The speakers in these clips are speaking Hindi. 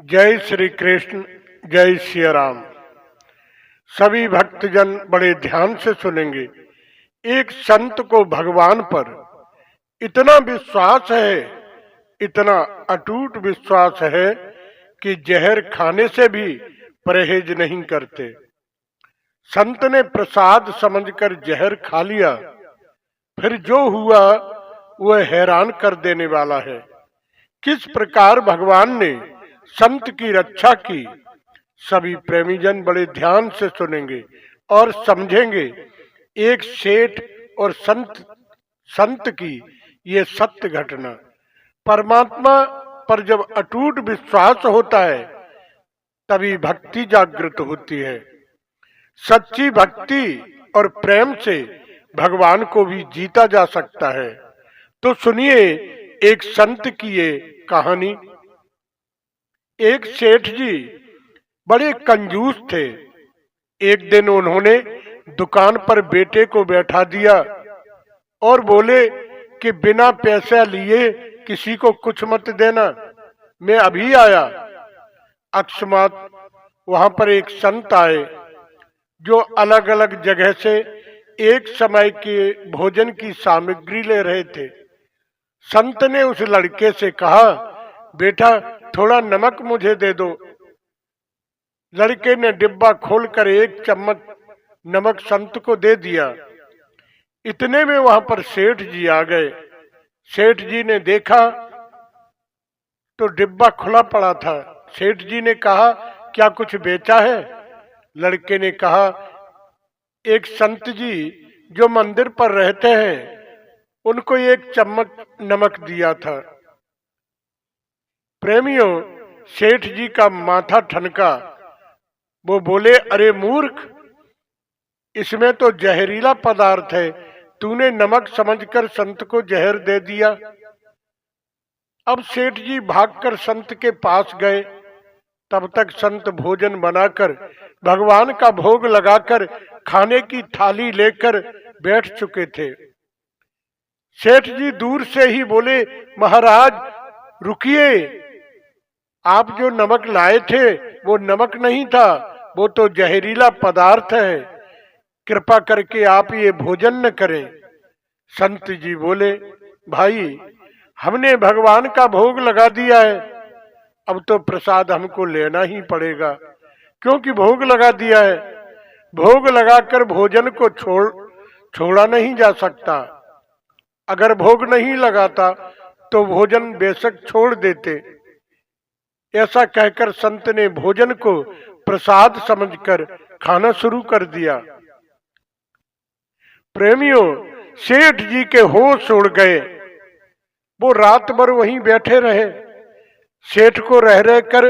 जय श्री कृष्ण। जय श्री राम। सभी भक्तजन बड़े ध्यान से सुनेंगे। एक संत को भगवान पर इतना विश्वास है, इतना अटूट विश्वास है कि जहर खाने से भी परहेज नहीं करते। संत ने प्रसाद समझकर जहर खा लिया, फिर जो हुआ वह हैरान कर देने वाला है। किस प्रकार भगवान ने संत की रक्षा की, सभी प्रेमीजन बड़े ध्यान से सुनेंगे और समझेंगे। एक सेठ और संत की ये सत्य घटना। परमात्मा पर जब अटूट विश्वास होता है तभी भक्ति जागृत होती है। सच्ची भक्ति और प्रेम से भगवान को भी जीता जा सकता है। तो सुनिए एक संत की ये कहानी। एक सेठ जी बड़े कंजूस थे। एक दिन उन्होंने दुकान पर बेटे को बैठा दिया और बोले कि बिना पैसा लिए किसी को कुछ मत देना, मैं अभी आया। अकस्मात वहां पर एक संत आए जो अलग अलग जगह से एक समय के भोजन की सामग्री ले रहे थे। संत ने उस लड़के से कहा, बेटा थोड़ा नमक मुझे दे दो। लड़के ने डिब्बा खोलकर एक चम्मच नमक संत को दे दिया। इतने में वहां पर सेठ जी आ गए। सेठ जी ने देखा तो डिब्बा खुला पड़ा था। सेठ जी ने कहा, क्या कुछ बेचा है? लड़के ने कहा, एक संत जी जो मंदिर पर रहते हैं उनको एक चम्मच नमक दिया था। प्रेमियों, सेठ जी का माथा ठनका। वो बोले, अरे मूर्ख, इसमें तो जहरीला पदार्थ है, तूने नमक समझकर संत को जहर दे दिया। अब सेठ जी भागकर संत के पास गए। तब तक संत भोजन बनाकर भगवान का भोग लगाकर खाने की थाली लेकर बैठ चुके थे। सेठ जी दूर से ही बोले, महाराज रुकिए, आप जो नमक लाए थे वो नमक नहीं था, वो तो जहरीला पदार्थ है, कृपा करके आप ये भोजन न करें। संत जी बोले, भाई हमने भगवान का भोग लगा दिया है, अब तो प्रसाद हमको लेना ही पड़ेगा, क्योंकि भोग लगा दिया है। भोग लगाकर भोजन को छोड़ा नहीं जा सकता। अगर भोग नहीं लगाता तो भोजन बेशक छोड़ देते। ऐसा कहकर संत ने भोजन को प्रसाद समझकर खाना शुरू कर दिया। प्रेमियों, सेठ जी के होश उड़ गए। वो रात भर वहीं बैठे रहे। सेठ को रह रहकर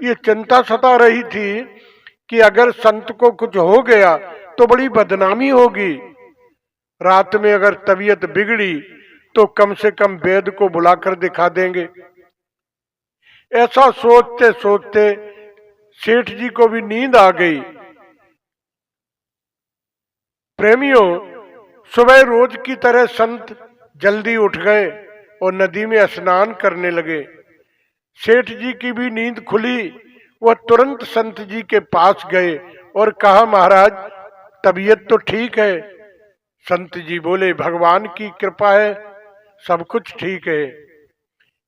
ये चिंता सता रही थी कि अगर संत को कुछ हो गया तो बड़ी बदनामी होगी। रात में अगर तबीयत बिगड़ी तो कम से कम वैद्य को बुलाकर दिखा देंगे। ऐसा सोचते सोचते सेठ जी को भी नींद आ गई। प्रेमियों, सुबह रोज की तरह संत जल्दी उठ गए और नदी में स्नान करने लगे। सेठ जी की भी नींद खुली। वह तुरंत संत जी के पास गए और कहा, महाराज तबीयत तो ठीक है? संत जी बोले, भगवान की कृपा है, सब कुछ ठीक है।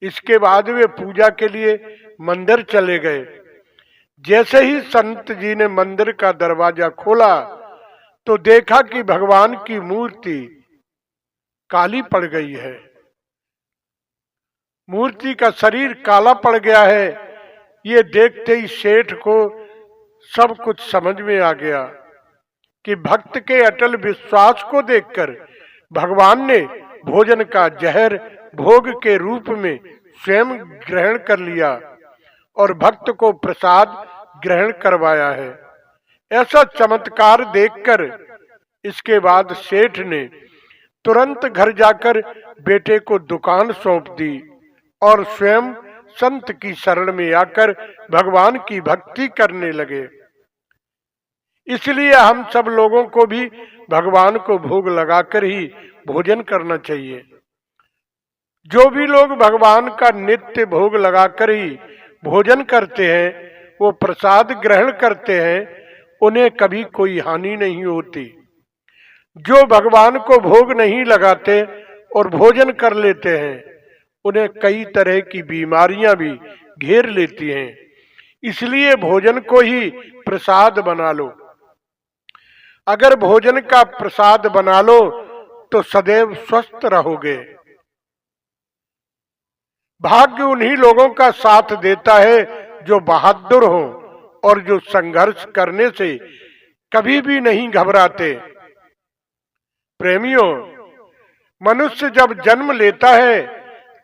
इसके बाद वे पूजा के लिए मंदिर चले गए। जैसे ही संत जी ने मंदिर का दरवाजा खोला तो देखा कि भगवान की मूर्ति काली पड़ गई है। मूर्ति का शरीर काला पड़ गया है। ये देखते ही सेठ को सब कुछ समझ में आ गया कि भक्त के अटल विश्वास को देखकर भगवान ने भोजन का जहर भोग के रूप में स्वयं ग्रहण कर लिया और भक्त को प्रसाद ग्रहण करवाया है। ऐसा चमत्कार देखकर इसके बाद सेठ ने तुरंत घर जाकर बेटे को दुकान सौंप दी और स्वयं संत की शरण में आकर भगवान की भक्ति करने लगे। इसलिए हम सब लोगों को भी भगवान को भोग लगाकर ही भोजन करना चाहिए। जो भी लोग भगवान का नित्य भोग लगाकर ही भोजन करते हैं, वो प्रसाद ग्रहण करते हैं, उन्हें कभी कोई हानि नहीं होती। जो भगवान को भोग नहीं लगाते और भोजन कर लेते हैं, उन्हें कई तरह की बीमारियां भी घेर लेती हैं। इसलिए भोजन को ही प्रसाद बना लो। अगर भोजन का प्रसाद बना लो तो सदैव स्वस्थ रहोगे। भाग्य उन्हीं लोगों का साथ देता है जो बहादुर हो और जो संघर्ष करने से कभी भी नहीं घबराते। प्रेमियों, मनुष्य जब जन्म लेता है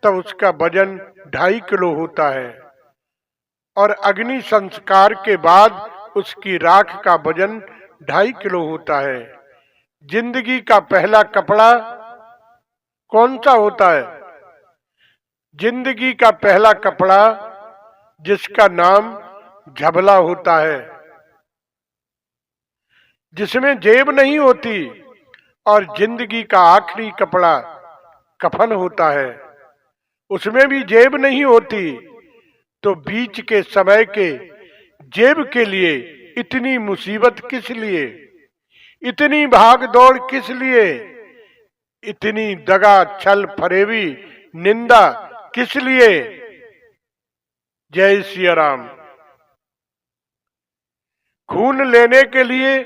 तब उसका वजन 2.5 किलो होता है और अग्नि संस्कार के बाद उसकी राख का वजन 2.5 किलो होता है। जिंदगी का पहला कपड़ा कौन सा होता है? जिंदगी का पहला कपड़ा जिसका नाम झबला होता है, जिसमें जेब नहीं होती, और जिंदगी का आखिरी कपड़ा कफन होता है, उसमें भी जेब नहीं होती। तो बीच के समय के जेब के लिए इतनी मुसीबत किस लिए? इतनी भाग दौड़ किस लिए? इतनी दगा छल फरेबी निंदा किस लिए? जय सिया राम। खून लेने के लिए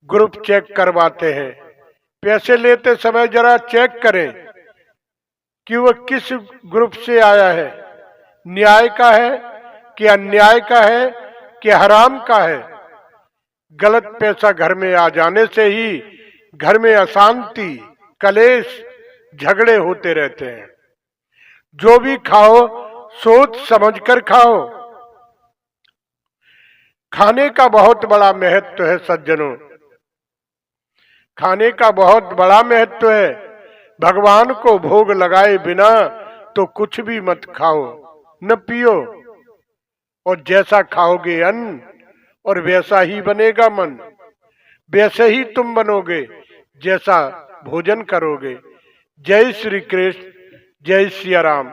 ग्रुप चेक करवाते हैं। पैसे लेते समय जरा चेक करें कि वह किस ग्रुप से आया है, न्याय का है कि अन्याय का है कि हराम का है। गलत पैसा घर में आ जाने से ही घर में अशांति, कलेश, झगड़े होते रहते हैं। जो भी खाओ सोच समझकर खाओ। खाने का बहुत बड़ा महत्व है सज्जनों, खाने का बहुत बड़ा महत्व है। भगवान को भोग लगाए बिना तो कुछ भी मत खाओ न पियो, और जैसा खाओगे अन्न और वैसा ही बनेगा मन। वैसे ही तुम बनोगे जैसा भोजन करोगे। जय श्री कृष्ण, जय सिया राम।